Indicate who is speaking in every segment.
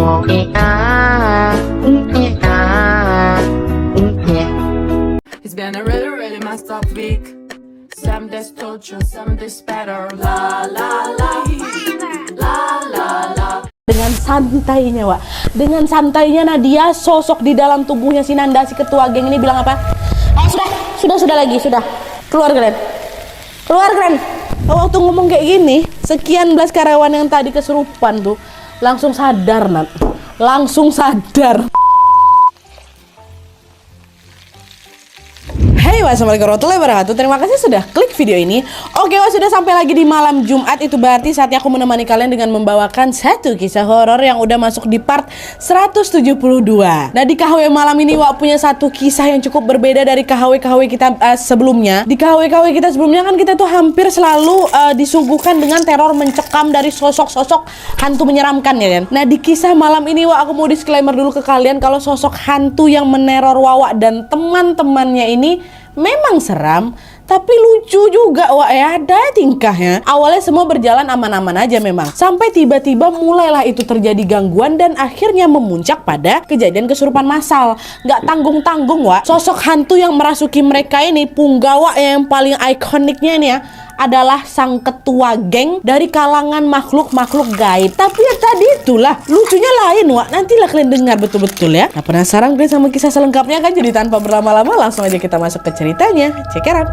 Speaker 1: It's been a really, really messed up week. Some days torture, some days better. La la la, la la la.
Speaker 2: Dengan santainya, Wak. Dengan santainya Nadia, sosok di dalam tubuhnya si Nanda, si ketua geng ini bilang apa? Sudah lagi, sudah. Keluar kalian. Keluar kalian. Waktu ngomong kayak gini, sekian belas karyawan yang tadi kesurupan tuh langsung sadar, Nat. Langsung sadar. Hai, wassalamualaikum warahmatullahi wabarakatuh. Terima kasih sudah klik video ini. Oke, sudah sampai lagi di malam Jumat. Itu berarti saatnya aku menemani kalian dengan membawakan satu kisah horor yang udah masuk di part 172. Nah, di KHW malam ini Wak punya satu kisah yang cukup berbeda dari KHW kita sebelumnya. Di KHW kita sebelumnya kan kita tuh hampir selalu disuguhkan dengan teror mencekam dari sosok-sosok hantu menyeramkan, ya kan. Nah, di kisah malam ini Wak, aku mau disclaimer dulu ke kalian kalau sosok hantu yang meneror Wawa dan teman-temannya ini memang seram, tapi lucu juga, Wak, ya. Ada tingkahnya. Awalnya semua berjalan aman-aman aja memang. Sampai tiba-tiba mulailah itu terjadi gangguan dan akhirnya memuncak pada kejadian kesurupan massal. Nggak tanggung-tanggung, Wak. Sosok hantu yang merasuki mereka ini, punggawa yang paling ikoniknya ini ya, adalah sang ketua geng dari kalangan makhluk-makhluk gaib. Tapi ya tadi itulah, lucunya lain, Wak. Nantilah kalian dengar betul-betul ya. Nah, penasaran kalian sama kisah selengkapnya kan? Jadi tanpa berlama-lama langsung aja kita masuk ke ceritanya. Cekeran.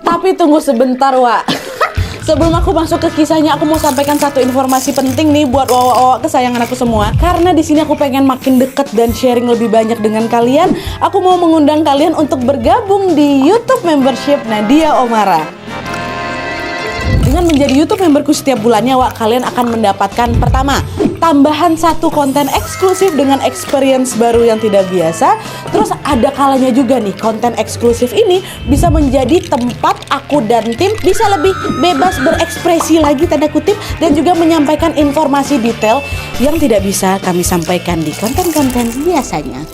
Speaker 2: Tapi tunggu sebentar, Wak. Sebelum aku masuk ke kisahnya, aku mau sampaikan satu informasi penting nih buat wawa-wawa kesayangan aku semua. Karena di sini aku pengen makin deket dan sharing lebih banyak dengan kalian. Aku mau mengundang kalian untuk bergabung di YouTube membership Nadia Omara. Dengan menjadi YouTube memberku setiap bulannya, Wak, kalian akan mendapatkan pertama, tambahan satu konten eksklusif dengan experience baru yang tidak biasa. Terus ada kalanya juga nih, konten eksklusif ini bisa menjadi tempat aku dan tim bisa lebih bebas berekspresi lagi, tanda kutip, dan juga menyampaikan informasi detail yang tidak bisa kami sampaikan di konten-konten biasanya.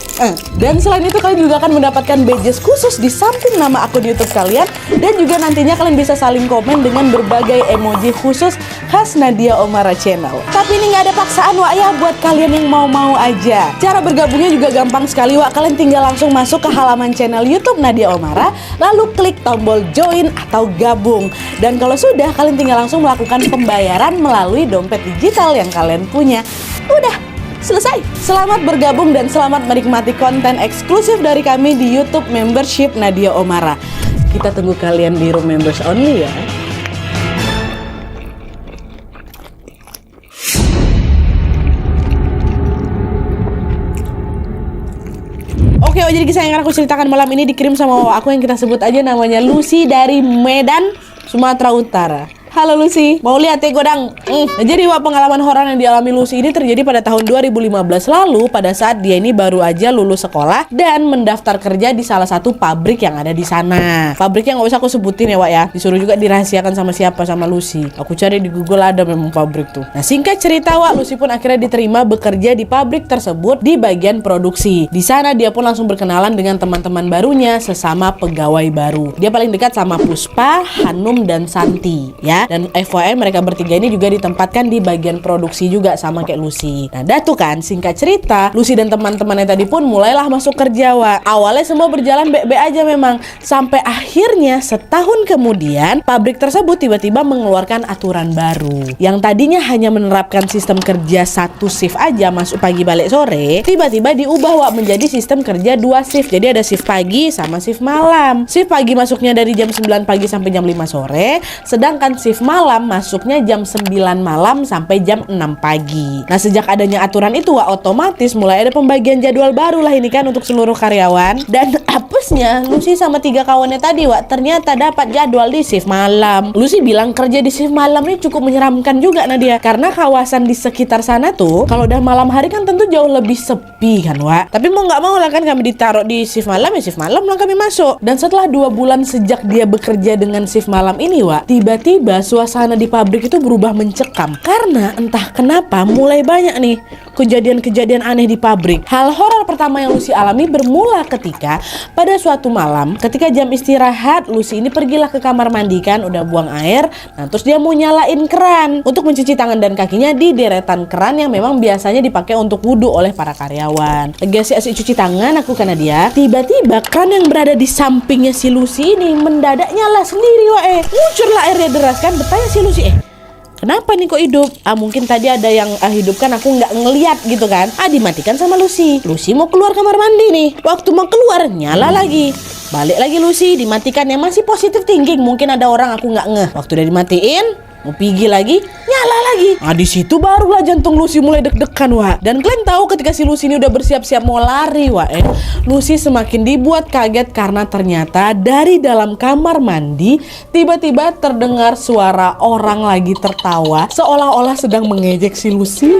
Speaker 2: Dan selain itu kalian juga akan mendapatkan badges khusus di samping nama akun YouTube kalian, dan juga nantinya kalian bisa saling komen dengan berbagai emoji khusus khas Nadia Omara Channel. Tapi ini nggak ada paksaan, Wak, ya, buat kalian yang mau-mau aja. Cara bergabungnya juga gampang sekali, Wak. Kalian tinggal langsung masuk ke halaman channel YouTube Nadia Omara, lalu klik tombol join atau gabung. Dan kalau sudah, kalian tinggal langsung melakukan pembayaran melalui dompet digital yang kalian punya. Udah selesai. Selamat bergabung dan selamat menikmati konten eksklusif dari kami di YouTube membership Nadia Omara. Kita tunggu kalian di room members only ya. Oke, jadi kisah yang akan aku ceritakan malam ini dikirim sama aku yang kita sebut aja namanya Lucy dari Medan, Sumatera Utara. Halo Lucy, mau lihat ya godang? Jadi Wak, pengalaman horor yang dialami Lucy ini terjadi pada tahun 2015 lalu, pada saat dia ini baru aja lulus sekolah dan mendaftar kerja di salah satu pabrik yang ada di sana. Pabriknya nggak usah aku sebutin ya, Wak, ya. Disuruh juga dirahasiakan sama siapa, sama Lucy. Aku cari di Google, ada memang pabrik tuh. Nah, singkat cerita, Wak, Lucy pun akhirnya diterima bekerja di pabrik tersebut di bagian produksi. Di sana dia pun langsung berkenalan dengan teman-teman barunya sesama pegawai baru. Dia paling dekat sama Puspa, Hanum, dan Santi, ya. Dan FYI mereka bertiga ini juga ditempatkan di bagian produksi juga sama kayak Lucy. Nah, dah tuh kan, singkat cerita, Lucy dan teman-temannya tadi pun mulailah masuk kerja, Wak. Awalnya semua berjalan baik-baik aja memang, sampai akhirnya setahun kemudian pabrik tersebut tiba-tiba mengeluarkan aturan baru. Yang tadinya hanya menerapkan sistem kerja satu shift aja, masuk pagi balik sore, tiba-tiba diubah, Wak, menjadi sistem kerja 2 shift. Jadi ada shift pagi sama shift malam. Shift pagi masuknya dari jam 9 pagi sampai jam 5 sore, sedangkan shift malam masuknya jam 9 malam sampai jam 6 pagi. Nah, sejak adanya aturan itu, Wak, otomatis mulai ada pembagian jadwal baru lah ini kan untuk seluruh karyawan. Dan apesnya Lucy sama 3 kawannya tadi, Wak, ternyata dapat jadwal di shift malam. Lucy bilang kerja di shift malam ini cukup menyeramkan juga, Nadia, karena kawasan di sekitar sana tuh kalau udah malam hari kan tentu jauh lebih sepi kan, Wak. Tapi mau nggak mau lah kan kami ditaruh di shift malam, ya shift malam lah kami masuk. Dan setelah 2 bulan sejak dia bekerja dengan shift malam ini, Wak, tiba-tiba suasana di pabrik itu berubah mencekam. Karena entah kenapa mulai banyak nih kejadian-kejadian aneh di pabrik. Hal horor pertama yang Lucy alami bermula ketika pada suatu malam, ketika jam istirahat, Lucy ini pergilah ke kamar mandi kan, udah buang air. Nah, terus dia mau nyalain keran untuk mencuci tangan dan kakinya di deretan keran yang memang biasanya dipakai untuk wudhu oleh para karyawan. Lagi asik-asik cuci tangan aku karena dia, tiba-tiba keran yang berada di sampingnya si Lucy ini mendadak nyala sendiri ngucurlah airnya deras kan. Bertanya si Lucy, kenapa nih kok hidup? Mungkin tadi ada yang hidupkan, aku nggak ngeliat gitu kan. Dimatikan sama Lucy. Lucy mau keluar kamar mandi nih. Waktu mau keluar, nyala lagi. Balik lagi Lucy, dimatikan. Yang masih positif thinking, mungkin ada orang aku nggak ngeh. Waktu udah dimatiin, mau pergi lagi, nyala lagi. Di situ barulah jantung Lucy mulai deg-degan, Dan kalian tahu ketika si Lucy ini udah bersiap-siap mau lari, Lucy semakin dibuat kaget karena ternyata dari dalam kamar mandi tiba-tiba terdengar suara orang lagi tertawa seolah-olah sedang mengejek si Lucy.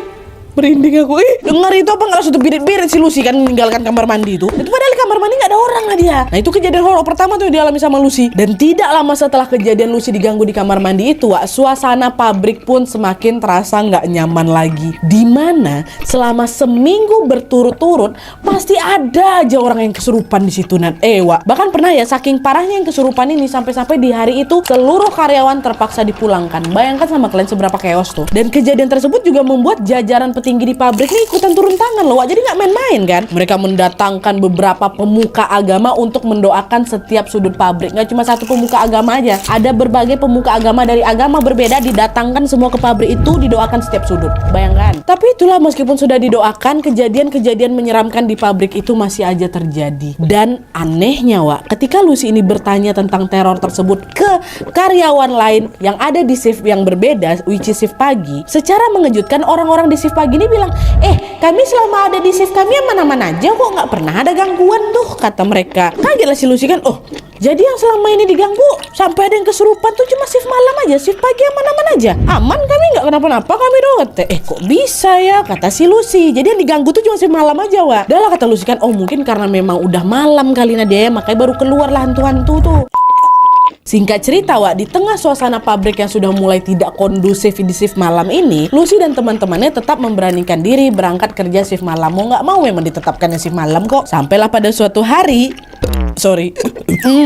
Speaker 2: Merinding aku, dengar itu apa nggak langsung birit-birit si Lucy kan meninggalkan kamar mandi itu padahal di kamar mandi nggak ada orang lah dia. Nah, itu kejadian horor pertama tuh yang dialami sama Lucy. Dan tidak lama setelah kejadian Lucy diganggu di kamar mandi itu, suasana pabrik pun semakin terasa nggak nyaman lagi. Dimana selama seminggu berturut-turut pasti ada aja orang yang kesurupan di situ bahkan pernah ya, saking parahnya yang kesurupan ini sampai-sampai di hari itu seluruh karyawan terpaksa dipulangkan. Bayangkan sama kalian seberapa chaos tuh. Dan kejadian tersebut juga membuat jajaran petinggi di pabrik nih ikutan turun tangan jadi nggak main-main kan. Mereka mendatangkan beberapa pemuka agama untuk mendoakan setiap sudut pabrik. Nggak cuma satu pemuka agama aja, ada berbagai pemuka agama dari agama berbeda didatangkan semua ke pabrik itu, didoakan setiap sudut. Bayangkan. Tapi itulah, meskipun sudah didoakan, kejadian-kejadian menyeramkan di pabrik itu masih aja terjadi. Dan anehnya ketika Lucy ini bertanya tentang teror tersebut ke karyawan lain yang ada di shift yang berbeda, which is shift pagi, secara mengejutkan orang-orang di shift pagi ini bilang, kami selama ada di shift kami aman-aman aja kok, nggak pernah ada gangguan tuh, kata mereka. Kagetlah si Lucy kan, jadi yang selama ini diganggu sampai ada yang kesurupan tuh cuma shift malam aja, shift pagi aman-aman aja, aman kami nggak kenapa-napa kami doang. Kok bisa ya, kata si Lucy. Jadi yang diganggu tuh cuma shift malam aja Udah lah, kata Lucy kan, mungkin karena memang udah malam kali Nadia, makanya baru keluar lah hantu-hantu tuh. Singkat cerita di tengah suasana pabrik yang sudah mulai tidak kondusif di shift malam ini, Lucy dan teman-temannya tetap memberanikan diri berangkat kerja shift malam. Mau nggak mau memang ditetapkan shift malam kok. Sampailah pada suatu hari,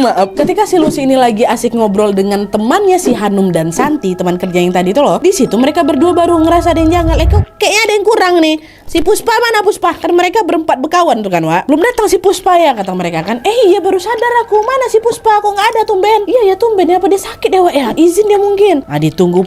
Speaker 2: maaf, ketika si Lucy ini lagi asik ngobrol dengan temannya si Hanum dan Santi, teman kerja yang tadi itu di situ mereka berdua baru ngerasa ada yang janggal. Kayaknya ada yang kurang nih. Si Puspa mana Puspa? Kan mereka berempat berkawan tuh kan belum datang si Puspa ya, kata mereka kan. Iya baru sadar aku, mana si Puspa? Kok nggak ada tumben? Iya ya tumben, apa dia sakit ya izin dia mungkin. Tunggu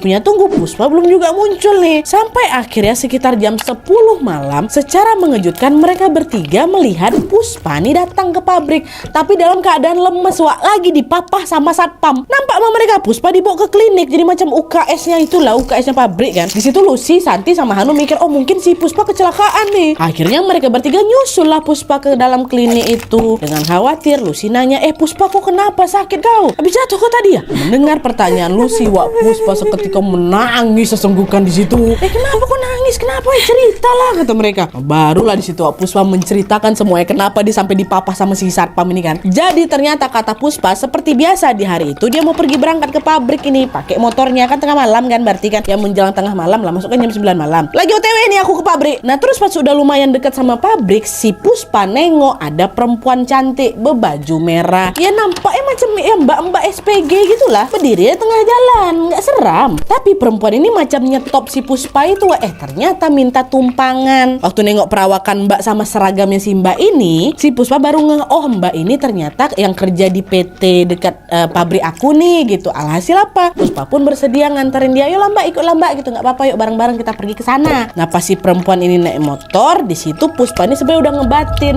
Speaker 2: Puspa belum juga muncul nih. Sampai akhirnya sekitar jam 10 malam, secara mengejutkan mereka bertiga melihat Puspa nih datang ke pabrik, tapi dalam keadaan lemes lagi dipapah sama satpam. Nampak sama mereka Puspa dibawa ke klinik, jadi macam UKS-nya itulah, UKS-nya pabrik kan. Di situ Lucy, Santi sama Hanum mikir, mungkin si Puspa kecelakaan nih. Akhirnya mereka bertiga nyusul lah Puspa ke dalam klinik itu. Dengan khawatir Lucy nanya, Puspa kok kenapa, sakit kau? Habis jatuh kok tadi ya? Mendengar pertanyaan Lucy, Puspa seketika menangis sesenggukan di situ. Kenapa kok nangis? Kenapa? Ceritalah, kata mereka. Barulah di situ Puspa menceritakan semuanya, kenapa dia sampai dipapah sama si satpam ini kan. Jadi ternyata kata Puspa, seperti biasa di hari itu dia mau pergi berangkat ke pabrik ini pakai motornya kan, tengah malam kan, berarti kan ya menjelang tengah malam lah, masuknya jam 9 malam. Lagi OTW nih aku ke pabrik. Nah terus pas sudah lumayan dekat sama pabrik, si Puspa nengok ada perempuan cantik berbaju merah. Ya nampaknya macam mbak-mbak SPG gitulah, berdiri di tengah jalan, nggak seram. Tapi perempuan ini macam nyetop si Puspa itu, ternyata minta tumpangan. Waktu nengok perawakan mbak sama seragamnya si mbak ini, si Puspa baru ngeh, mbak ini ternyata yang kerja di PT dekat pabrik aku nih gitu. Alhasil apa? Puspa pun bersedia nganterin dia, ayolah mbak, ikutlah mbak gitu, nggak apa-apa, yuk bareng-bareng kita pergi ke sana. Nah pas si perempuan ini naik motor, di situ Puspa ini sebenarnya udah ngebatin,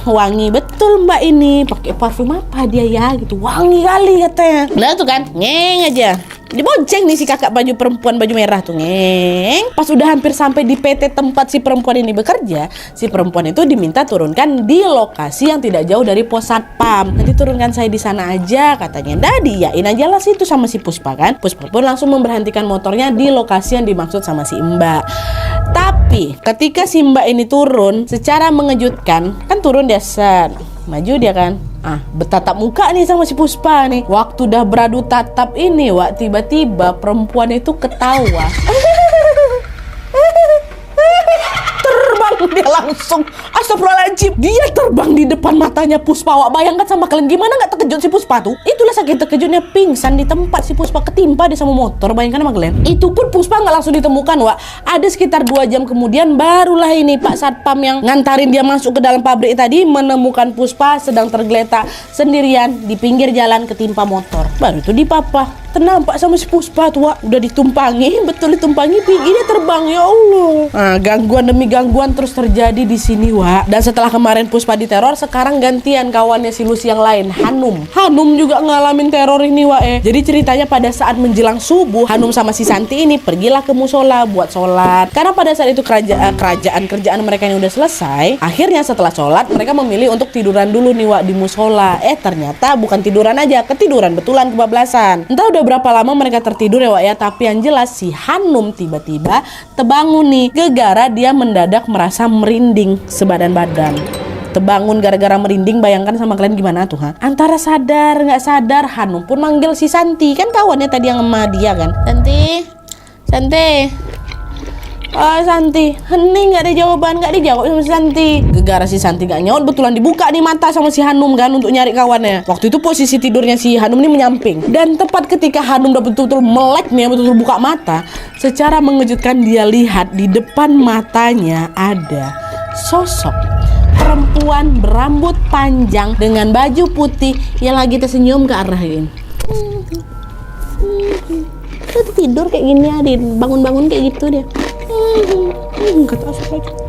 Speaker 2: wangi betul mbak ini, pakai parfum apa dia ya gitu, wangi kali katanya. Nah tuh kan, ngeng aja dibonceng nih si kakak baju perempuan baju merah tuh, ngeng. Pas udah hampir sampai di PT tempat si perempuan ini bekerja, si perempuan itu diminta turunkan di lokasi yang tidak jauh dari pos satpam. Nanti turunkan saya di sana aja katanya. Dah diyain aja lah situ sama si Puspa kan. Puspa pun langsung memberhentikan motornya di lokasi yang dimaksud sama si mbak. Tapi ketika si mbak ini turun, secara mengejutkan kan turun dia set, maju dia kan, bertatap muka nih sama si Puspa nih. Waktu udah beradu tatap ini, tiba-tiba perempuan itu ketawa. Dia langsung, astagfirullahaladzim, dia terbang di depan matanya Puspa. Wak, bayangkan sama kalian gimana nggak terkejut si Puspa tuh. Itulah saking terkejutnya pingsan di tempat si Puspa ketimpa dia sama motor. Bayangkan sama kalian. Itu pun Puspa nggak langsung ditemukan, Wak. Ada sekitar 2 jam kemudian barulah ini Pak Satpam yang ngantarin dia masuk ke dalam pabrik tadi menemukan Puspa sedang tergeletak sendirian di pinggir jalan ketimpa motor. Baru itu dipapa. Ternampak sama si Puspa tuh, Wak. Udah ditumpangi, betul ditumpangi, pergi dia terbang, ya Allah. Nah, gangguan demi gangguan terus terjadi di sini, Wak. Dan setelah kemarin Puspa diteror, sekarang gantian kawannya si Lucy yang lain, Hanum. Hanum juga ngalamin teror ini, Wak. Jadi ceritanya pada saat menjelang subuh, Hanum sama si Santi ini pergilah ke musola buat sholat. Karena pada saat itu kerjaan mereka yang udah selesai. Akhirnya setelah sholat, mereka memilih untuk tiduran dulu nih, Wak, di musola. Ternyata bukan tiduran aja, ketiduran betulan kebablasan. Entah udah berapa lama mereka tertidur ya, Wak ya. Tapi yang jelas si Hanum tiba-tiba terbangun nih, gegara dia mendadak merasa merinding sebadan-badan. Terbangun gara-gara merinding, bayangkan sama kalian gimana tuh, ha? Antara sadar nggak sadar, Hanum pun manggil si Santi, kan kawannya tadi yang sama dia kan. Santi. Oh Santi, hening nggak ada jawaban, nggak dijawab sama si Santi. Gegara si Santi nggak nyaut, betulan dibuka nih mata sama si Hanum kan untuk nyari kawannya. Waktu itu posisi tidurnya si Hanum ini menyamping. Dan tepat ketika Hanum udah betul-betul melek nih, betul-betul buka mata, secara mengejutkan dia lihat di depan matanya ada sosok perempuan berambut panjang dengan baju putih yang lagi tersenyum ke arah ini. Tidur kayak gini ya, bangun-bangun kayak gitu dia.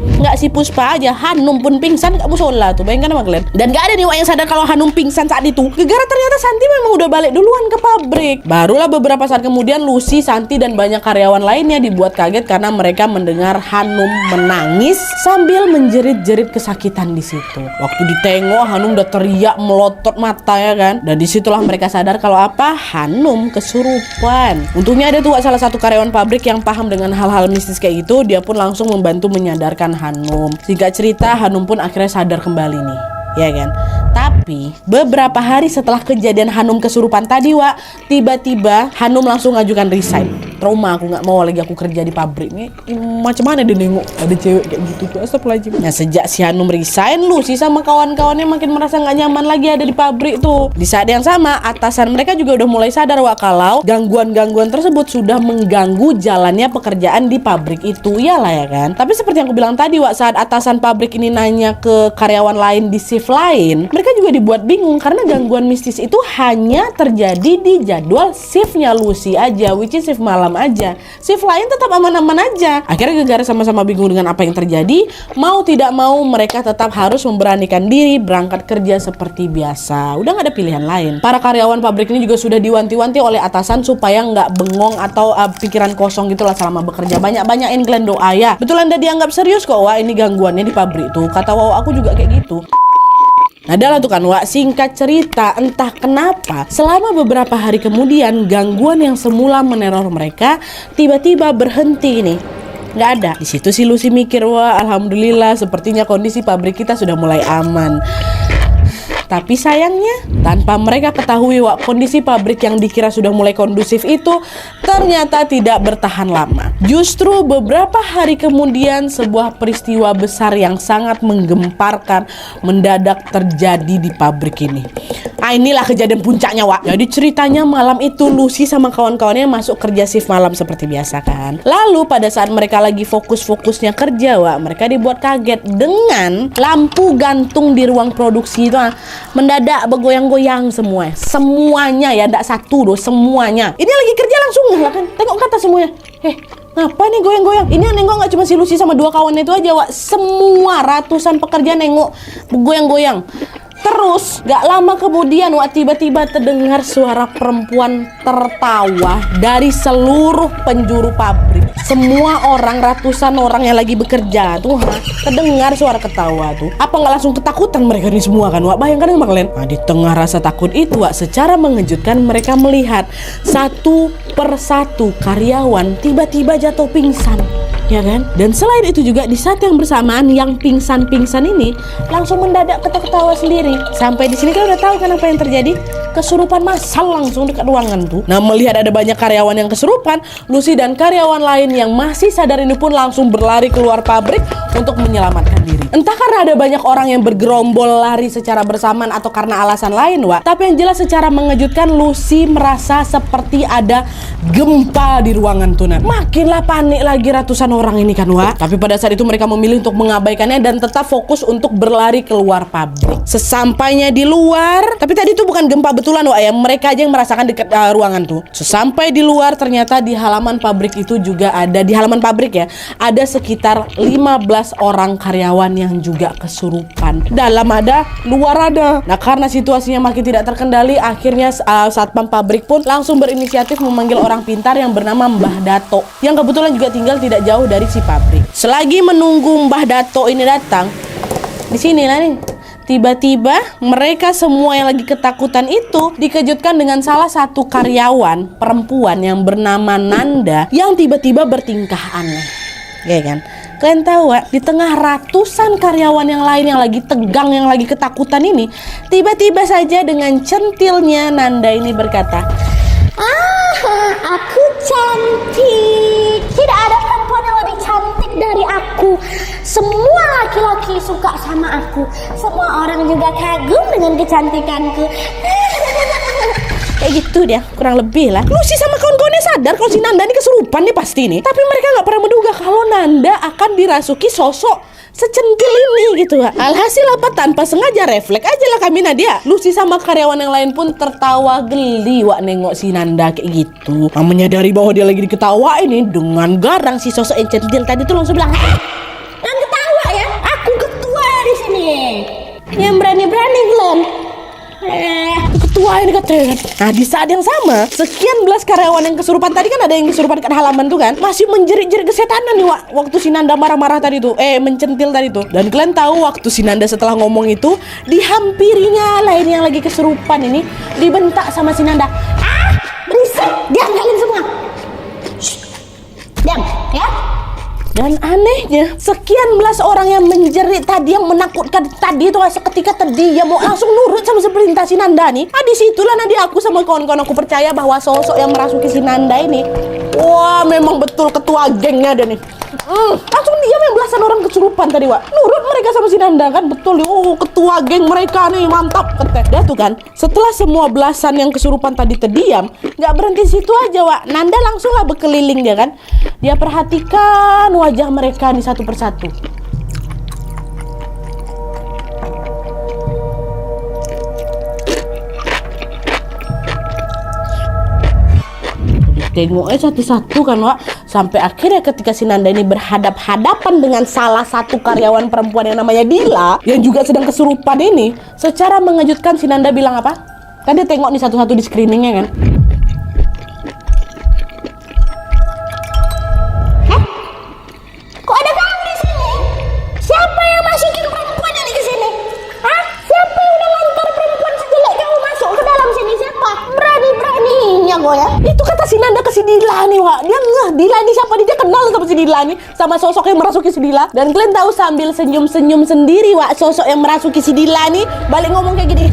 Speaker 2: Nggak si Puspa aja, Hanum pun pingsan gak musola tuh, bayangkan sama kalian. Dan gak ada nih Wak yang sadar kalau Hanum pingsan saat itu. Gegara ternyata Santi memang udah balik duluan ke pabrik. Barulah beberapa saat kemudian Lucy, Santi dan banyak karyawan lainnya dibuat kaget karena mereka mendengar Hanum menangis sambil menjerit-jerit kesakitan di situ. Waktu ditengok Hanum udah teriak melotot mata ya kan. Dan disitulah mereka sadar kalau apa, Hanum kesurupan. Untungnya ada tuh Wak, salah satu karyawan pabrik yang paham dengan hal-hal mistis kayak gitu. Dia pun langsung membantu menyadarkan Hanum. Singkat cerita, Hanum pun akhirnya sadar kembali nih, ya kan? Tapi beberapa hari setelah kejadian Hanum kesurupan tadi, Wak, tiba-tiba Hanum langsung ngajukan resign. Trauma, aku nggak mau lagi aku kerja di pabrik nih. Macam mana dia nengok ada cewek kayak gitu tuh, astagfirullahaladzim. Nah sejak si Hanum resign, Lucy sama kawan-kawannya makin merasa nggak nyaman lagi ada di pabrik tuh. Di saat yang sama, atasan mereka juga udah mulai sadar, Wak, kalau gangguan-gangguan tersebut sudah mengganggu jalannya pekerjaan di pabrik itu. Iyalah ya kan. Tapi seperti yang aku bilang tadi, Wak, saat atasan pabrik ini nanya ke karyawan lain di shift lain, mereka juga dibuat bingung karena gangguan mistis itu hanya terjadi di jadwal shiftnya Lucy aja, which is shift malam aja. Shift lain tetap aman-aman aja. Akhirnya gegara sama-sama bingung dengan apa yang terjadi. Mau tidak mau mereka tetap harus memberanikan diri berangkat kerja seperti biasa. Udah gak ada pilihan lain. Para karyawan pabrik ini juga sudah diwanti-wanti oleh atasan supaya nggak bengong atau pikiran kosong gitulah selama bekerja. Banyak-banyakin kalian doa ya. Betul Anda dianggap serius kok, Wak, ini gangguannya di pabrik tuh. Kata wow aku juga kayak gitu. Nah adalah tuh kan, Wak, singkat cerita entah kenapa selama beberapa hari kemudian gangguan yang semula meneror mereka tiba-tiba berhenti nih. Nggak ada. Di situ si Lucy mikir, wah alhamdulillah sepertinya kondisi pabrik kita sudah mulai aman. Tapi sayangnya tanpa mereka ketahui, Wak, kondisi pabrik yang dikira sudah mulai kondusif itu ternyata tidak bertahan lama. Justru beberapa hari kemudian sebuah peristiwa besar yang sangat menggemparkan mendadak terjadi di pabrik ini. Nah inilah kejadian puncaknya, Wak. Jadi ceritanya malam itu Lucy sama kawan-kawannya masuk kerja shift malam seperti biasa kan. Lalu pada saat mereka lagi fokus-fokusnya kerja, Wak, mereka dibuat kaget dengan lampu gantung di ruang produksi itu mendadak bergoyang-goyang semuanya ya, enggak satu doh, semuanya. Ini lagi kerja langsung lah kan, tengok kata semuanya. Ngapa nih goyang-goyang? Ini yang nengok gak cuma si Lucy sama 2 kawannya itu aja, Wak. Semua ratusan pekerja nengok bergoyang-goyang. Terus gak lama kemudian, Wak, tiba-tiba terdengar suara perempuan tertawa dari seluruh penjuru pabrik. Semua orang, ratusan orang yang lagi bekerja tuh terdengar suara ketawa tuh. Apa gak langsung ketakutan mereka ini semua kan, Wak? Bayangkan sama kalian. Nah, di tengah rasa takut itu, Wak, secara mengejutkan mereka melihat satu persatu karyawan tiba-tiba jatuh pingsan. ya kan? Dan selain itu juga di saat yang bersamaan yang pingsan-pingsan ini langsung mendadak ketawa sendiri. Sampai di sini kan udah tahu kan apa yang terjadi? Kesurupan massal langsung dekat ruangan tuh. Nah, melihat ada banyak karyawan yang kesurupan, Lucy dan karyawan lain yang masih sadar ini pun langsung berlari keluar pabrik untuk menyelamatkan diri. Entah karena ada banyak orang yang bergerombol lari secara bersamaan atau karena alasan lain, Wak. Tapi yang jelas secara mengejutkan, Lucy merasa seperti ada gempa di ruangan tuh. Makinlah panik lagi ratusan orang ini kan, Wak. Tapi pada saat itu mereka memilih untuk mengabaikannya dan tetap fokus untuk berlari keluar pabrik. Sesampainya di luar, tapi tadi itu bukan gempa betulan, Wak, ya. Mereka aja yang merasakan dekat ruangan tuh. Sesampai di luar, ternyata di halaman pabrik itu juga ada, di halaman pabrik ya, ada sekitar 15 orang karyawan yang juga kesurupan. Dalam ada, luar ada. Nah, karena situasinya makin tidak terkendali, akhirnya satpam pabrik pun langsung berinisiatif memanggil orang pintar yang bernama Mbah Dato, yang kebetulan juga tinggal tidak jauh dari si pabrik. Selagi menunggu Mbah Dato ini datang, di sini lah nih, tiba-tiba mereka semua yang lagi ketakutan itu dikejutkan dengan salah satu karyawan perempuan yang bernama Nanda yang tiba-tiba bertingkah aneh. Ya kan? Kalian tahu, Wak, di tengah ratusan karyawan yang lain yang lagi tegang, yang lagi ketakutan ini, tiba-tiba saja dengan centilnya Nanda ini berkata,
Speaker 3: aku cantik. Tidak ada perempuan yang lebih cantik dari aku. Semua laki-laki suka sama aku. Semua orang juga kagum dengan kecantikanku.
Speaker 2: Kayak gitu dia, kurang lebih lah. Lucy sama kawan-kawannya sadar kalau si Nanda ini kesurupan nih pasti nih. Tapi mereka nggak pernah menduga kalau Nanda akan dirasuki sosok secentil ini gitu. Alhasil apa, tanpa sengaja refleks aja lah kami Nadia. Lucy sama karyawan yang lain pun tertawa geli, Wak, nengok si Nanda kayak gitu. Menyadari bahwa dia lagi diketawain nih dengan garang si sosok yang centil tadi tuh langsung bilang,
Speaker 3: Yang ketawa ya, aku ketua di sini. Yang berani-berani Glenn.
Speaker 2: ketua ini katanya. Nah, di saat yang sama, sekian belas karyawan yang kesurupan tadi, kan ada yang kesurupan dekat halaman tuh kan, masih menjerit-jerit kesetanan nih, Wak, waktu si Nanda marah-marah tadi tuh, mencentil tadi tuh. Dan kalian tahu waktu si Nanda setelah ngomong itu, dihampirinya lain yang lagi kesurupan ini dibentak sama si Nanda.
Speaker 3: Berisik, diam kalian semua. Shh. Diam, ya.
Speaker 2: Dan anehnya, sekian belas orang yang menjerit tadi, yang menakutkan tadi itu seketika terdiam, mau langsung nurut sama perintah si Nanda nih. Di situlah Nadia, aku sama kawan-kawan aku percaya bahwa sosok yang merasuki si Nanda ini, wah, memang betul ketua gengnya dia nih. Langsung diam yang belasan orang kesurupan tadi, Wak. Nurut mereka sama si Nanda kan, betul nih. Oh, ketua geng mereka nih, mantap katanya. Dah tuh kan, setelah semua belasan yang kesurupan tadi terdiam, nggak berhenti situ aja, Wak. Nanda langsung lah berkeliling dia kan. Dia perhatikan wajah mereka nih satu persatu. Tengoknya satu-satu kan, Wak. Sampai akhirnya ketika si Nanda ini berhadap-hadapan dengan salah satu karyawan perempuan yang namanya Dila, yang juga sedang kesurupan ini, secara mengejutkan si Nanda bilang apa? Kan dia tengok nih satu-satu di screeningnya kan.
Speaker 3: Kok ada kamu di sini? Siapa yang masukin perempuan ini ke sini? Siapa yang udah lantar perempuan sejelek kamu masuk ke dalam sini? Siapa? Berani-beraninya gue ya.
Speaker 2: Itu kata si Nanda ke si Dila nih, Wak. Dia ngeh, Dila ini siapa? Dia kenal sama si Dila nih, sama sosok yang merasuki si Dila. Dan kalian tahu, sambil senyum-senyum sendiri, Wak, sosok yang merasuki si Dila nih balik ngomong kayak gini.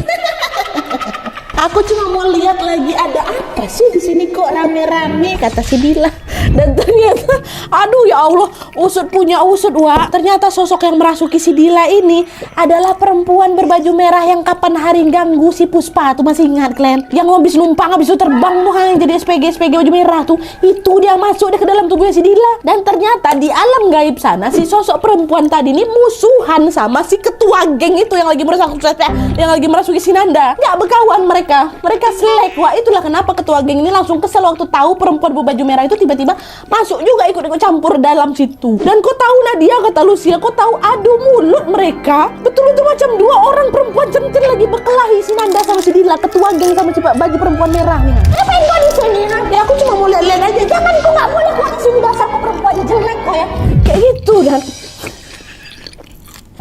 Speaker 2: Aku cuma mau lihat lagi ada apa sih di sini kok rame-rame, kata si Dila. Dan ternyata, aduh ya Allah, usut punya usut, Wak. Ternyata sosok yang merasuki si Dila ini adalah perempuan berbaju merah yang kapan hari ganggu si Puspa tuh, masih ingat kalian? Yang habis numpang, habis itu terbang tuh, yang jadi SPG baju merah tuh. Itu dia masuk ke dalam tubuhnya si Dila. Dan ternyata di alam gaib sana, si sosok perempuan tadi ini musuhan sama si ketua geng itu yang lagi merasuki si Nanda. Gak berkawan mereka. Mereka selek, Wak. Itulah kenapa ketua geng ini langsung kesel waktu tahu perempuan berbaju merah itu tiba-tiba masuk juga ikut-ikut campur dalam situ. Dan kau tahu Nadia, kata Lucia, kau tahu adu mulut mereka betul itu macam dua orang perempuan centil lagi berkelahi, si Nanda sama si Dila, ketua geng sama si baju perempuan merah nih.
Speaker 3: Ngapain kau di sini?
Speaker 2: Ya aku cuma mau lihat-lihat aja.
Speaker 3: Jangan, kau nggak boleh kau di sini, dasar kau perempuan jelek kau ya.
Speaker 2: Kayak gitu. Dan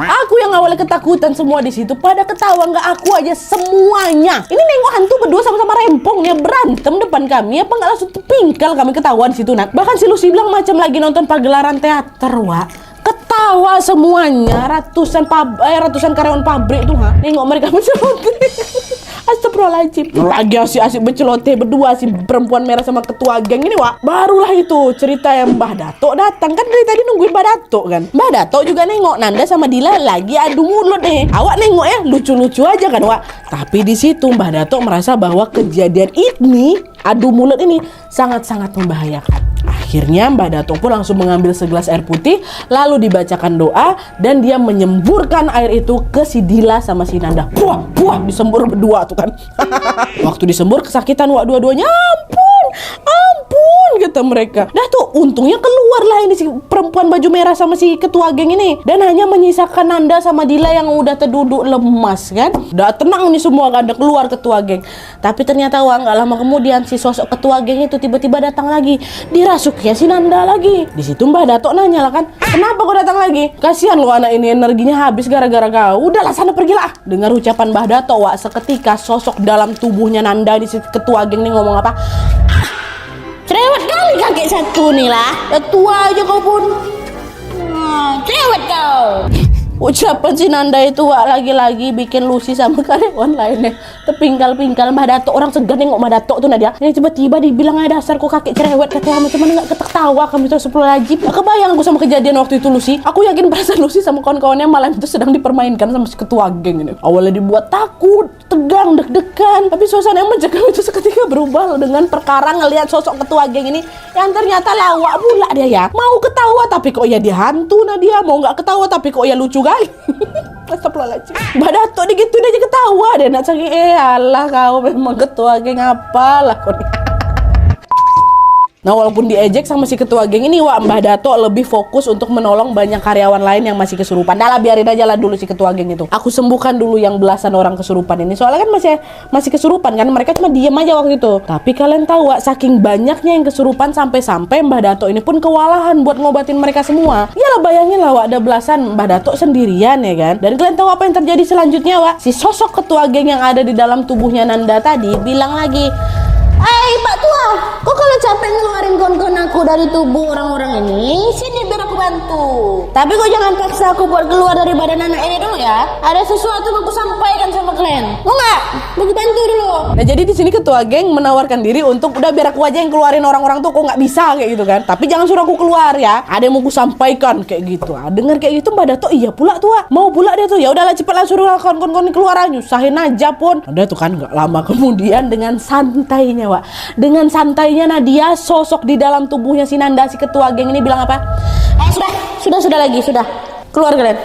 Speaker 2: Aku yang awalnya ketakutan semua di situ, pada ketawa, nggak aku aja semuanya. Ini nengok hantu berdua sama-sama rempong ya, berantem depan kami, apa nggak langsung terpingkal kami ketawa di situ, Nat. Bahkan si Lucy bilang macam lagi nonton pagelaran teater, Wak. Ketawa semuanya, ratusan karyawan pabrik tuh, ha. Nengok mereka berceloteh. Astagfirullahaladzim. Lagi asik-asik berceloteh berdua si perempuan merah sama ketua geng ini, Wak. Barulah itu cerita yang Mbah Dato datang. Kan dari tadi nungguin Mbah Dato kan. Mbah Dato juga nengok Nanda sama Dila lagi adu mulut nih. Awak nengok ya, lucu-lucu aja kan, Wak. Tapi di situ Mbah Dato merasa bahwa kejadian ini, adu mulut ini sangat-sangat membahayakan. Akhirnya Mbah Dato pun langsung mengambil segelas air putih, lalu dibacakan doa, dan dia menyemburkan air itu ke si Dila sama si Nanda. Puah, puah, disembur berdua tuh kan. Waktu disembur kesakitan, Wak, dua-duanya. Ampun, kata mereka. Dah tuh, untungnya keluarlah ini si perempuan baju merah sama si ketua geng ini, dan hanya menyisakan Nanda sama Dila yang udah terduduk lemas kan. Udah tenang nih semua kan, udah keluar ketua geng. Tapi ternyata, Wak, nggak lama kemudian si sosok ketua geng itu tiba-tiba datang lagi. Dirasuk ya si Nanda lagi. Di situ Mbah Dato nanya lah kan, kenapa kau datang lagi? Kasihan lo anak ini, energinya habis gara-gara kau. Udahlah sana pergilah. Dengar ucapan Mbah Dato, Wak, seketika sosok dalam tubuhnya Nanda di si ketua geng ini ngomong apa?
Speaker 3: Cerewet kali kakek satu nih lah.
Speaker 2: Tua aja kau pun.
Speaker 3: Cerewet kau.
Speaker 2: Ucapan si Nanda itu, Wak, lagi-lagi bikin Lucy sama karyawan lainnya terpingkal-pingkal. Mbah Dato, orang segan nengok Mbah Dato tuh Nadia. Ini tiba-tiba dibilang ada dasar kok kakek cerewet, katanya macam mana nggak ketawa kami tuh 10 lagi. Gak kebayang aku sama kejadian waktu itu Lucy. Aku yakin perasaan Lucy sama kawan-kawannya malam itu sedang dipermainkan sama si ketua geng ini. Awalnya dibuat takut, tegang, deg-degan, tapi suasana yang mencekam itu seketika berubah loh dengan perkara ngelihat sosok ketua geng ini yang ternyata lawak pula dia ya. Mau ketawa tapi kok ya dia hantu Nadia, mau nggak ketawa tapi kok ya lucu kali. Astagfirullahaladzim. Mbak Dato digituin aja ketawa deh, nak saking alah kau memang ketua geng apalah kau nih. Nah, walaupun diejek sama si ketua geng ini, Wak, Mbah Dato lebih fokus untuk menolong banyak karyawan lain yang masih kesurupan. Dah lah, biarin aja lah dulu si ketua geng itu. Aku sembuhkan dulu yang belasan orang kesurupan ini. Soalnya kan masih kesurupan kan, mereka cuma diem aja waktu itu. Tapi kalian tahu, Wak, saking banyaknya yang kesurupan sampai-sampai Mbah Dato ini pun kewalahan buat ngobatin mereka semua. Iyalah, bayangin lah, Wak, ada belasan Mbah Dato sendirian ya kan. Dan kalian tahu apa yang terjadi selanjutnya, Wak? Si sosok ketua geng yang ada di dalam tubuhnya Nanda tadi bilang lagi,
Speaker 3: Pak Tua, kok kalau capek ngeluarin kon-kon aku dari tubuh orang-orang ini, sini biar aku bantu. Tapi kok jangan paksa aku buat keluar dari badan anak ini dulu ya. Ada sesuatu yang aku sampaikan sama kalian. Mau nggak? Aku bantu dulu.
Speaker 2: Nah, jadi di sini ketua geng menawarkan diri untuk udah biar aku aja yang keluarin orang-orang tuh, kok nggak bisa kayak gitu kan. Tapi jangan suruh aku keluar ya. Ada yang mau aku sampaikan kayak gitu. Dengar kayak gitu Mbak Dato, iya pula tua. Mau pula dia tuh. Ya udahlah cepatlah suruh kon-kon keluar aja, nyusahin aja pun. Ada tuh kan nggak lama kemudian dengan santainya, Wak. Dengan santainya Nadia, sosok di dalam tubuhnya si Nanda, si ketua geng ini bilang apa?
Speaker 3: Sudah lagi, sudah.
Speaker 2: Keluar kalian.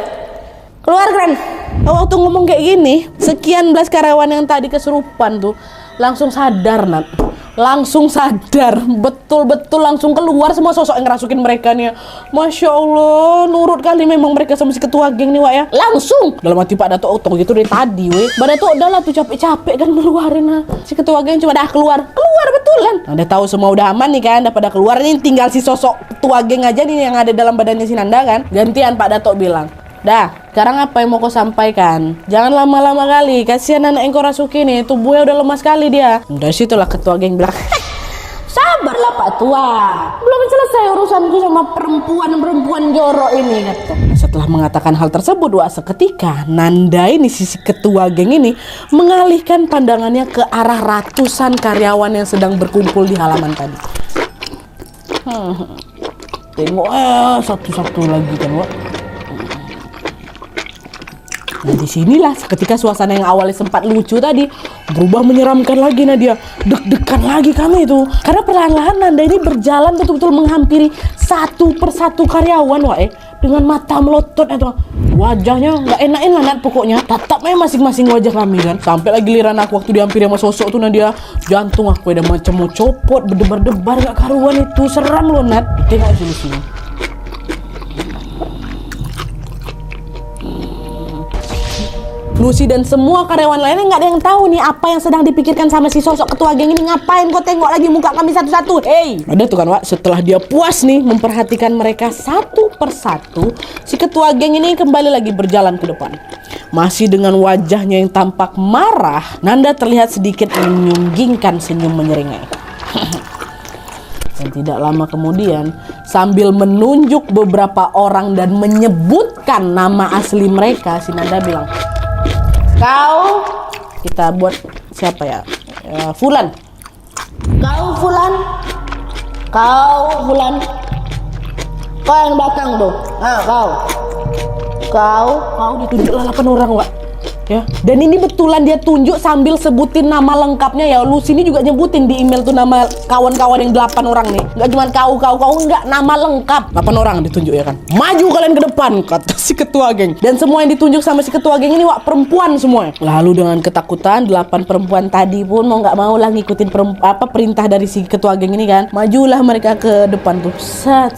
Speaker 2: Keluar kalian. Waktu ngomong kayak gini, sekian belas karyawan yang tadi kesurupan tuh langsung sadar, Nat. Langsung sadar, betul-betul langsung keluar semua sosok yang ngerasukin mereka nih. Masya Allah, nurut kali memang mereka sama si ketua geng nih, Wak ya. Langsung dalam hati Pak Dato, tau gitu dari tadi, weh. Pak Dato udahlah tuh capek-capek kan ngeluarin si ketua geng, cuma dah keluar betulan. Nah, udah tahu semua udah aman nih kan, udah pada keluar nih, tinggal si sosok ketua geng aja nih yang ada dalam badannya si Nanda kan. Gantian Pak Dato bilang, dah, sekarang apa yang mau kau sampaikan? Jangan lama-lama kali, kasihan anak yang kau rasuki nih, tubuhnya udah lemas kali dia. Dari situlah ketua geng bilang,
Speaker 3: sabarlah Pak Tua, belum selesai urusanku sama perempuan jorok ini, kata.
Speaker 2: Setelah mengatakan hal tersebut, Wak, seketika Nanda ini, sisi ketua geng ini, mengalihkan pandangannya ke arah ratusan karyawan yang sedang berkumpul di halaman tadi. Tengok satu-satu lagi kan, Wak. Nah, disinilah seketika suasana yang awalnya sempat lucu tadi berubah menyeramkan lagi, Nadia. Deg-degan lagi kami itu. Karena perlahan-lahan Nanda ini berjalan betul-betul menghampiri satu persatu karyawan, Wak, dengan mata melotot itu. Wajahnya nggak enakin lah, Nat, pokoknya. Tatapnya masing-masing wajah kami kan. Sampai lagi giliran aku waktu dihampiri sama sosok tuh, Nadia. Jantung aku udah macam mau copot, berdebar-debar gak karuan itu. Seram loh, Nat. Tengok solusinya. Lucy dan semua karyawan lainnya nggak ada yang tahu nih apa yang sedang dipikirkan sama si sosok ketua geng ini. Ngapain kau tengok lagi muka kami satu-satu? Hey, ada tuh kan Wak, setelah dia puas nih memperhatikan mereka satu persatu, si ketua geng ini kembali lagi berjalan ke depan. Masih dengan wajahnya yang tampak marah, Nanda terlihat sedikit menyunggingkan senyum menyeringai. Dan tidak lama kemudian, sambil menunjuk beberapa orang dan menyebutkan nama asli mereka, si Nanda bilang, "Kau," kita buat siapa ya? Fulan.
Speaker 3: Kau Fulan. Kau Fulan. Kau yang belakang tuh. Ah, kau
Speaker 2: Ditunjuk 8 orang, Wak. Ya. Dan ini betulan dia tunjuk sambil sebutin nama lengkapnya ya. Lucy ini juga nyebutin di email tuh nama kawan-kawan yang 8 orang nih. Enggak cuma kau enggak, nama lengkap. 8 orang ditunjuk ya kan. Maju kalian ke depan, kata si ketua geng. Dan semua yang ditunjuk sama si ketua geng ini Wak, perempuan semua. Lalu dengan ketakutan 8 perempuan tadi pun mau nggak mau lah ngikutin perintah dari si ketua geng ini kan. Majulah mereka ke depan tuh. Sat.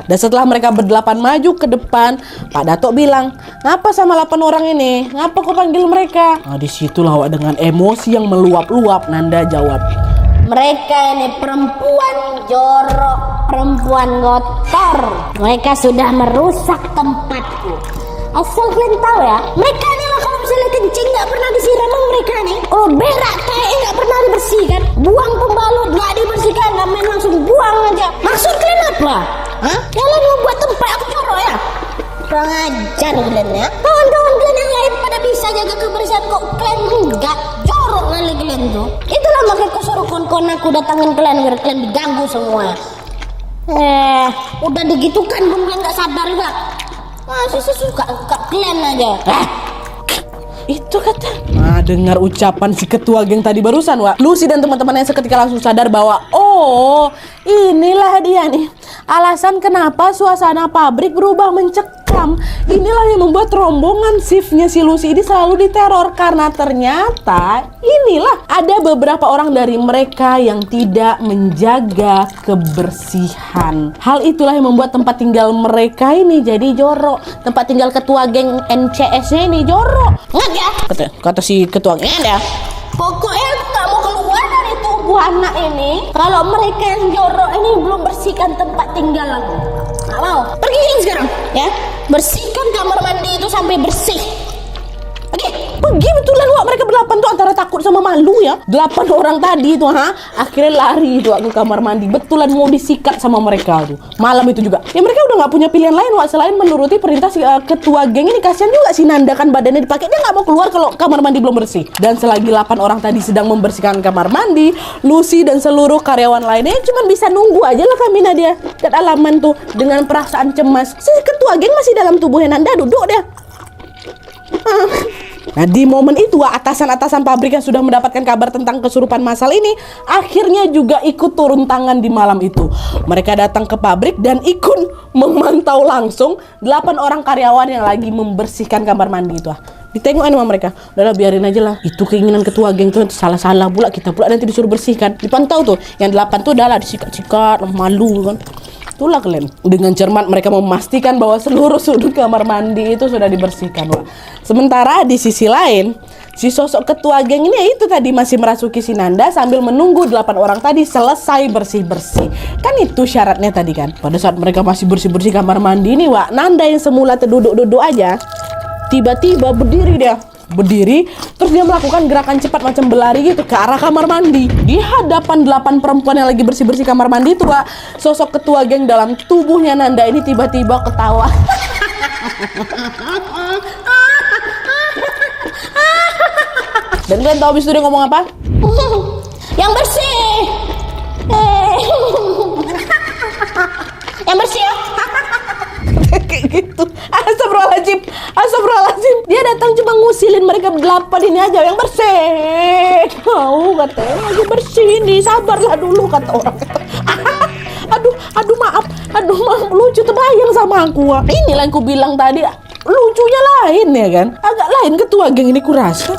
Speaker 2: Dan setelah mereka berdelapan maju ke depan, Pak Datuk bilang, "Ngapa sama 8 orang ini? Ngapa kok panggil mereka?" Nah, disitulah Wak, dengan emosi yang meluap-luap Nanda jawab,
Speaker 3: Mereka ini perempuan jorok, perempuan kotor. Mereka sudah merusak tempatku. Asal kalian tahu ya, mereka ini lah kalau misalnya kencing nggak pernah disiram sama mereka nih. Oh, berak kayak nggak pernah dibersihkan. Buang pembalut nggak dibersihkan, nggak main langsung buang aja. Maksud kalian apa? Hah? Kalian mau buat tempat aku jorok ya? Kurang ajar kalian ya. Kawan-kawan kalian yang lain pada bisa jaga kebersihan kok kalian enggak. Jorok kali kalian tuh. Itulah makanya aku suruh kawan-kawan aku datangin kalian biar kalian diganggu semua. Udah digitukan pun kalian nggak sadar juga. Masih suka kalian aja.
Speaker 2: Itu kata. Nah, dengar ucapan si ketua geng tadi barusan, Wak, Lucy dan teman-temannya seketika langsung sadar bahwa oh, inilah dia nih alasan kenapa suasana pabrik berubah mencekam. Inilah yang membuat rombongan shiftnya si Lucy ini selalu diteror karena ternyata inilah ada beberapa orang dari mereka yang tidak menjaga kebersihan. Hal itulah yang membuat tempat tinggal mereka ini jadi jorok. Tempat tinggal ketua geng NCS-nya ini jorok.
Speaker 3: Nggak ya?
Speaker 2: Kata si ketua geng ya.
Speaker 3: Pokoknya aku nggak mau keluar dari tubuh anak ini kalau mereka yang jorok ini belum bersihkan tempat tinggal aku. Nggak mau. Pergi sekarang ya. Bersihkan kamar mandi itu sampai bersih.
Speaker 2: Pergi betulan Wak, mereka berdelapan tuh antara takut sama malu ya. 8 orang tadi tuh akhirnya lari tuh ke kamar mandi. Betulan mau disikat sama mereka tuh. Malam itu juga. Ya mereka udah nggak punya pilihan lain Wak selain menuruti perintah si ketua geng ini. Kasihan juga si Nanda kan badannya dipakai. Dia nggak mau keluar kalau kamar mandi belum bersih. Dan selagi 8 orang tadi sedang membersihkan kamar mandi, Lucy dan seluruh karyawan lainnya cuma bisa nunggu aja lah kami Nadia dan Alaman tuh dengan perasaan cemas. Si ketua geng masih dalam tubuhnya Nanda, duduk dia. Nah, di momen itu atasan-atasan pabrik yang sudah mendapatkan kabar tentang kesurupan massal ini akhirnya juga ikut turun tangan di malam itu. Mereka datang ke pabrik dan ikut memantau langsung 8 orang karyawan yang lagi membersihkan kamar mandi itu. Ditengok sama mereka, udahlah biarin aja lah. Itu keinginan ketua geng tuh salah-salah pula, kita pula nanti disuruh bersihkan. Dipantau tuh, yang 8 tuh udahlah disikat-sikat, malu kan. Itulah kalian. Dengan cermat mereka memastikan bahwa seluruh sudut kamar mandi itu sudah dibersihkan. Wah. Sementara di sisi lain, si sosok ketua geng ini ya itu tadi masih merasuki si Nanda sambil menunggu 8 orang tadi selesai bersih-bersih. Kan itu syaratnya tadi kan. Pada saat mereka masih bersih-bersih kamar mandi ini, Wak, Nanda yang semula terduduk-duduk aja, tiba-tiba berdiri dia. Berdiri, terus dia melakukan gerakan cepat macam berlari gitu ke arah kamar mandi. Di hadapan 8 perempuan yang lagi bersih-bersih kamar mandi itu, Wak, sosok ketua geng dalam tubuhnya Nanda ini tiba-tiba ketawa. Dan kalian tahu abis itu dia ngomong apa?
Speaker 3: Yang bersih. Yang bersih ya.
Speaker 2: Kayak gitu. Astagfirullahaladzim. Dia datang cuma ngusilin mereka 8 ini aja yang bersih. Kau katanya lagi bersih nih, sabarlah dulu kata orang. Aduh maaf, lucu terbayang sama aku. Inilah yang ku bilang tadi, lucunya lain ya kan. Agak lain ketua geng ini kurasa.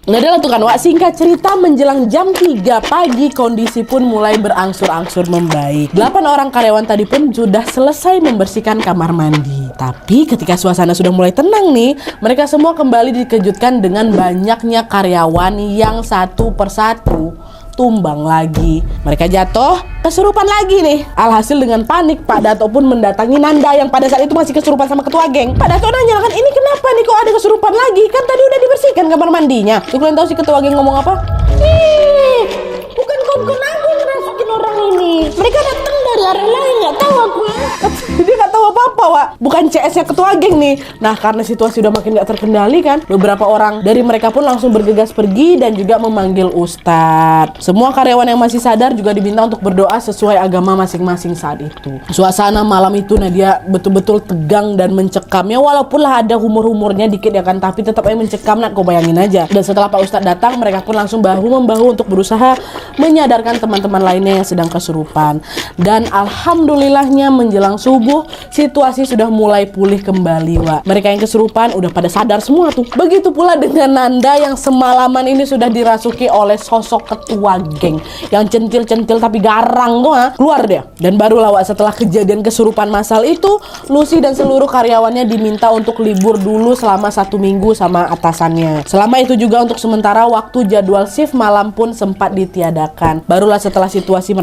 Speaker 2: Nggak ada lah tuh kan Wak, singkat cerita menjelang jam 3 pagi kondisi pun mulai berangsur-angsur membaik. 8 orang karyawan tadi pun sudah selesai membersihkan kamar mandi. Tapi ketika suasana sudah mulai tenang nih, mereka semua kembali dikejutkan dengan banyaknya karyawan yang satu persatu tumbang lagi. Mereka jatuh, kesurupan lagi nih. Alhasil dengan panik, Pak Dato pun mendatangi Nanda yang pada saat itu masih kesurupan sama ketua geng. Pak Dato nanya kan, ini kenapa nih kok ada kesurupan lagi? Kan tadi udah dibersihkan kamar mandinya. Tuh kalian tahu si ketua geng ngomong apa? Ih, bukan kawan-kawan aku ngerasukin orang ini. Mereka datang dari area lain, nggak tahu aku ya. Dia nggak tahu apa-apa, Wak. Bukan CS-nya ketua geng nih. Nah, karena situasi udah makin nggak terkendali kan, beberapa orang dari mereka pun langsung bergegas pergi dan juga memanggil ustadz. Semua karyawan yang masih sadar juga diminta untuk berdoa sesuai agama masing-masing saat itu. Suasana malam itu Nadia betul-betul tegang dan mencekam. Ya walaupun lah ada humor-humornya dikit ya kan, tapi tetap aja mencekam, nak kau bayangin aja. Dan setelah Pak Ustadz datang, mereka pun langsung bahu-membahu untuk berusaha menyadarkan teman-teman lainnya yang sedang kesurupan. Dan alhamdulillahnya menjelang subuh, situasi sudah mulai pulih kembali, Wak. Mereka yang kesurupan udah pada sadar semua tuh. Begitu pula dengan Nanda yang semalaman ini sudah dirasuki oleh sosok ketua geng yang centil-centil tapi garang tuh, keluar dia. Dan barulah Wak, setelah kejadian kesurupan massal itu, Lucy dan seluruh karyawannya diminta untuk libur dulu selama 1 minggu sama atasannya. Selama itu juga untuk sementara waktu jadwal shift malam pun sempat ditiadakan. Barulah setelah situasi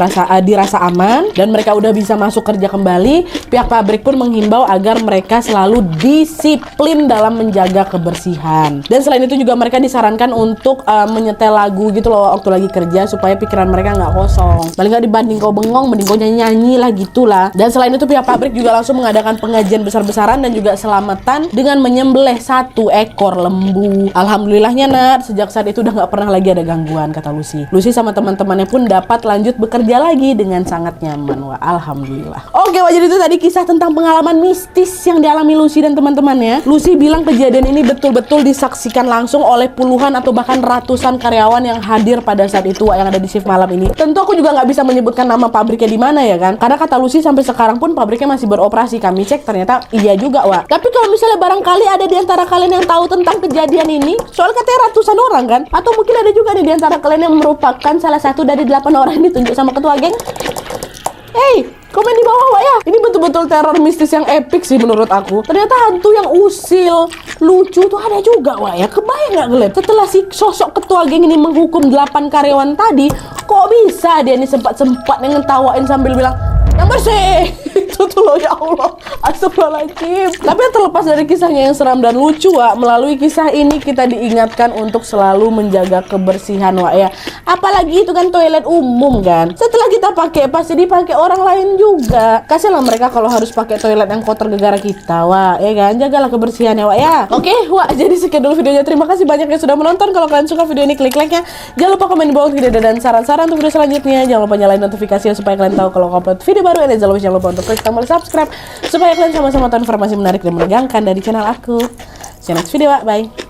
Speaker 2: dirasa aman dan mereka udah bisa masuk kerja kembali, pihak pabrik pun menghimbau agar mereka selalu disiplin dalam menjaga kebersihan. Dan selain itu juga mereka disarankan untuk menyetel lagu gitu loh waktu lagi kerja supaya pikiran mereka nggak kosong. Paling nggak dibanding kau bengong, mending kau nyanyi-nyanyi lah gitulah. Dan selain itu pihak pabrik juga langsung mengadakan pengajian besar-besaran dan juga selamatan dengan menyembelih 1 ekor lembu. Alhamdulillahnya Nat, sejak saat itu udah nggak pernah lagi ada gangguan, kata Lucy. Lucy sama teman-temannya pun dapat lanjut bekerja lagi dengan sangat nyaman. Wah, alhamdulillah. Oke, wah, jadi itu tadi kisah tentang pengalaman mistis yang dialami Lucy dan teman-temannya. Lucy bilang kejadian ini betul-betul disaksikan langsung oleh puluhan atau bahkan ratusan karyawan yang hadir pada saat itu, Wak, yang ada di shift malam ini. Tentu aku juga nggak bisa menyebutkan nama pabriknya di mana ya kan, karena kata Lucy sampai sekarang pun pabriknya masih beroperasi. Kami cek ternyata iya juga, Wak. Tapi kalau misalnya barangkali ada di antara kalian yang tahu tentang kejadian ini, soal katanya ratusan orang kan, atau mungkin ada juga nih di antara kalian yang merupakan salah satu dari 8 orang yang ditunjuk sama ketua geng. Hey, komen di bawah, Wak ya. Ini betul-betul teror mistis yang epic sih menurut aku. Ternyata hantu yang usil, lucu tuh ada juga, Wak ya. Kebayang nggak, Gleb? Setelah si sosok ketua geng ini menghukum 8 karyawan tadi, kok bisa dia ini sempat-sempat ngetawain sambil bilang, yang bersih. Itu tuh loh, ya Allah, astagfirullahaladzim. Tapi terlepas dari kisahnya yang seram dan lucu, Wak, melalui kisah ini kita diingatkan untuk selalu menjaga kebersihan, Wak ya. Apalagi itu kan toilet umum kan, setelah kita pakai pasti dipakai orang lain juga. Kasihlah mereka kalau harus pakai toilet yang kotor gara-gara kita, Wak ya kan. Jagalah kebersihannya, Wak ya. Oke, Wak, jadi sekian dulu videonya. Terima kasih banyak yang sudah menonton. Kalau kalian suka video ini, klik like-nya. Jangan lupa komen di bawah untuk ide dan saran-saran untuk video selanjutnya. Jangan lupa nyalain notifikasinya supaya kalian tahu kalau aku upload video baru. Dan jangan lupa untuk klik tombol subscribe supaya kalian sama-sama tahu informasi menarik dan menegangkan dari channel aku. See you next video, Wak. Bye.